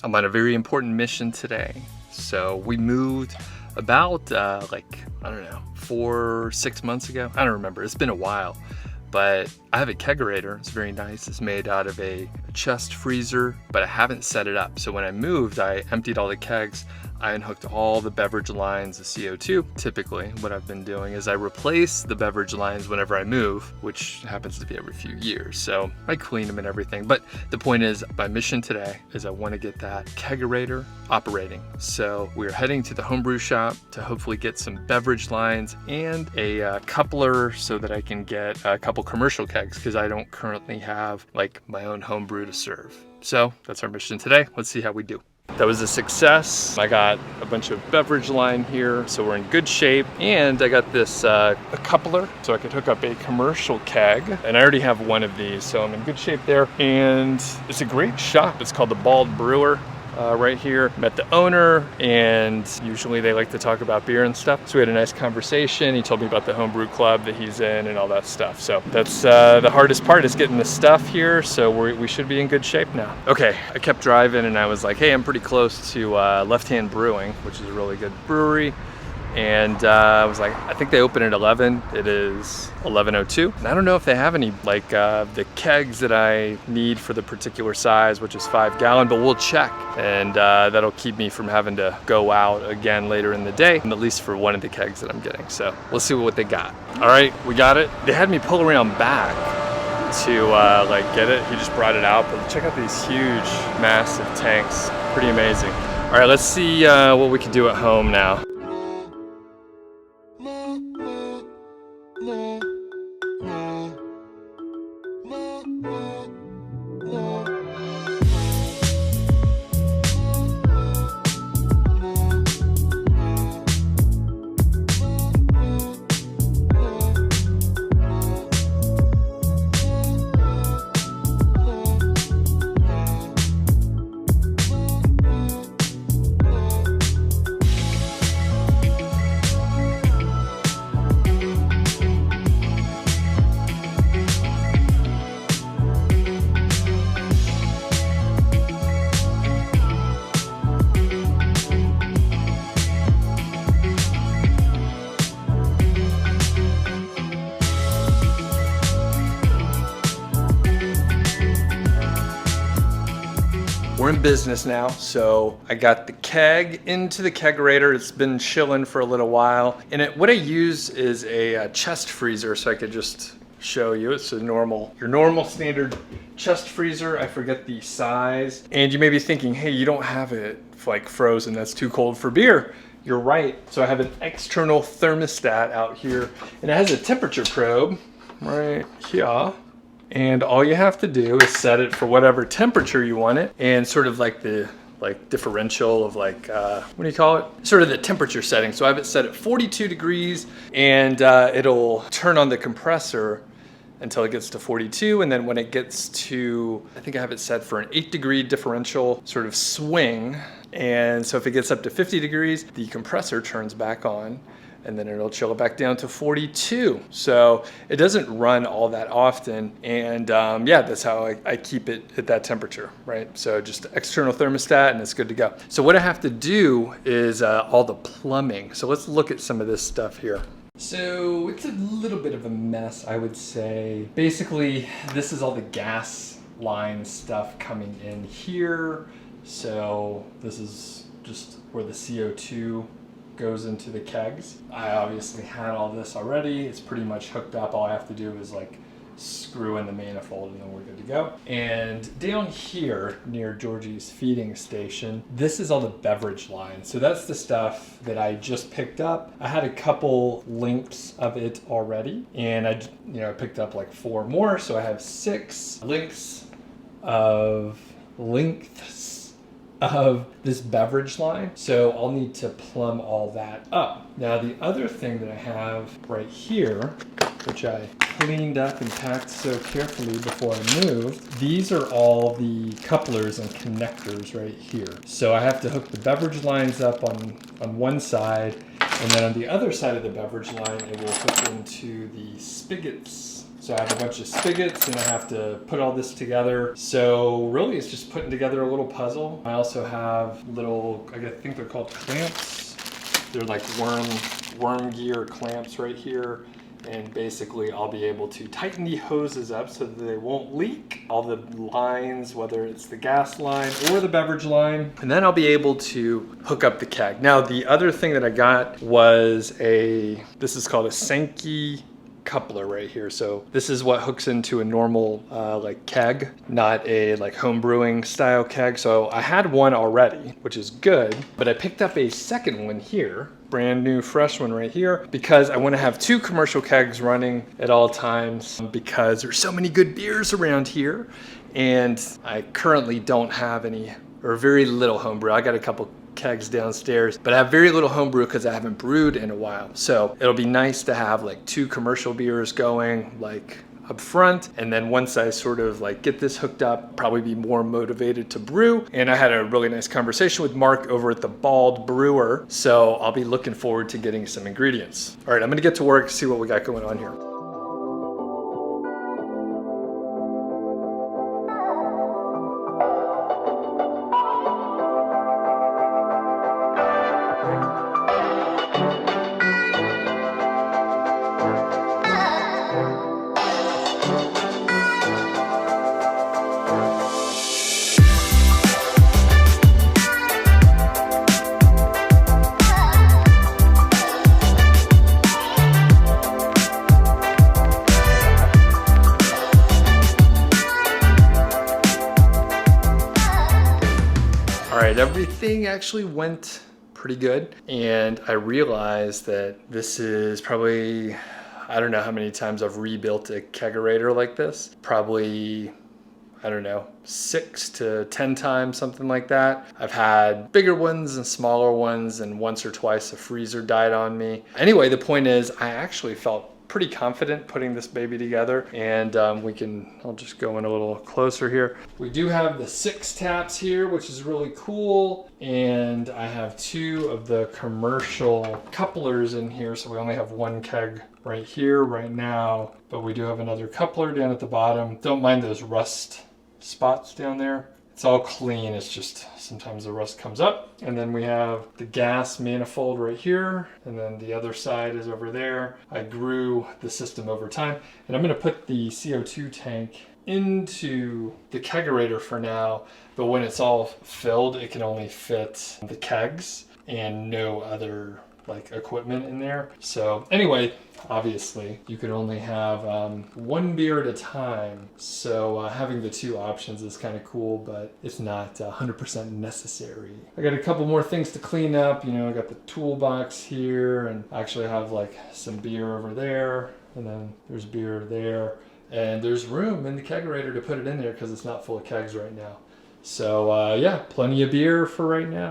I'm on a very important mission today. So we moved about I don't know, 4 or 6 months ago. I don't remember, it's been a while. But I have a Kegerator, it's very nice. It's made out of a chest freezer, but I haven't set it up. So when I moved, I emptied all the kegs. I unhooked all the beverage lines of CO2. Typically, what I've been doing is I replace the beverage lines whenever I move, which happens to be every few years. So I clean them and everything. But the point is, my mission today is I want to get that Kegerator operating. So we're heading to the homebrew shop to hopefully get some beverage lines and a coupler so that I can get a couple commercial kegs, because I don't currently have like my own homebrew to serve. So that's our mission today. Let's see how we do. That was a success. I got a bunch of beverage line here, so we're in good shape. And I got this a coupler, so I could hook up a commercial keg. And I already have one of these, so I'm in good shape there. And it's a great shop. It's called the Bald Brewer. Right here. Met the owner, and usually they like to talk about beer and stuff. So we had a nice conversation. He told me about the homebrew club that he's in and all that stuff. So that's the hardest part, is getting the stuff here. So we should be in good shape now. Okay, I kept driving and I was like, hey, I'm pretty close to Left Hand Brewing, which is a really good brewery. And I was like, I think they open at 11. It is 11:02. And I don't know if they have any like the kegs that I need for the particular size, which is 5 gallon, but we'll check. And that'll keep me from having to go out again later in the day, at least for one of the kegs that I'm getting. So we'll see what they got. All right, we got it. They had me pull around back to like get it. He just brought it out, but check out these huge, massive tanks. Pretty amazing. All right, let's see what we can do at home now. We're in business now, so I got the keg into the Kegerator. It's been chilling for a little while. And what I use is a chest freezer, so I could just show you. It's your normal standard chest freezer. I forget the size. And you may be thinking, hey, you don't have it like frozen. That's too cold for beer. You're right. So I have an external thermostat out here, and it has a temperature probe right here. And all you have to do is set it for whatever temperature you want it, and sort of like the differential of what do you call it? Sort of the temperature setting. So I have it set at 42 degrees, and it'll turn on the compressor until it gets to 42. And then when it gets to, I think I have it set for an 8-degree differential sort of swing. And so if it gets up to 50 degrees, the compressor turns back on, and then it'll chill it back down to 42. So it doesn't run all that often. And yeah, that's how I keep it at that temperature, right? So just external thermostat, and it's good to go. So what I have to do is all the plumbing. So let's look at some of this stuff here. So it's a little bit of a mess, I would say. Basically, this is all the gas line stuff coming in here. So this is just where the CO2 goes into the kegs. I obviously had all this already. It's pretty much hooked up. All I have to do is like screw in the manifold, and then we're good to go. And down here near Georgie's feeding station, this is all the beverage line. So that's the stuff that I just picked up. I had a couple lengths of it already, and I picked up like 4 more, so I have 6 lengths of this beverage line. So I'll need to plumb all that up. Now the other thing that I have right here, which I cleaned up and packed so carefully before I moved, these are all the couplers and connectors right here. So I have to hook the beverage lines up on one side, and then on the other side of the beverage line, it will hook into the spigots So I have a bunch of spigots and I have to put all this together. So really it's just putting together a little puzzle. I also have little, I think they're called clamps. They're like worm gear clamps right here. And basically I'll be able to tighten the hoses up so that they won't leak. All the lines, whether it's the gas line or the beverage line. And then I'll be able to hook up the keg. Now the other thing that I got was this is called a Sankey coupler right here. So this is what hooks into a normal like keg, not a like home brewing style keg. So I had one already, which is good, but I picked up a second one here, brand new fresh one right here, because I want to have two commercial kegs running at all times because there's so many good beers around here and I currently don't have any or very little homebrew. I got a couple kegs downstairs, but I have very little homebrew because I haven't brewed in a while. So it'll be nice to have like two commercial beers going like up front, and then once I sort of like get this hooked up, probably be more motivated to brew. And I had a really nice conversation with Mark over at the Bald Brewer, so I'll be looking forward to getting some ingredients. All right, I'm gonna get to work, see what we got going on here. Everything actually went pretty good, and I realized that this is probably, I don't know how many times I've rebuilt a kegerator like this. Probably, I don't know, 6 to 10 times, something like that. I've had bigger ones and smaller ones, and once or twice a freezer died on me. Anyway, the point is I actually felt pretty confident putting this baby together, and I'll just go in a little closer here. We do have the 6 taps here, which is really cool, and I have 2 of the commercial couplers in here, so we only have 1 keg right here right now, but we do have another coupler down at the bottom. Don't mind those rust spots down there. It's all clean, it's just sometimes the rust comes up. And then we have the gas manifold right here, and then the other side is over there. I grew the system over time, and I'm gonna put the CO2 tank into the kegerator for now, but when it's all filled, it can only fit the kegs and no other like equipment in there. So anyway, obviously you could only have 1 beer at a time, so having the 2 options is kind of cool, but it's not 100% necessary. I got a couple more things to clean up. You know, I got the toolbox here, and I actually have like some beer over there, and then there's beer there, and there's room in the kegerator to put it in there because it's not full of kegs right now. So yeah, plenty of beer for right now.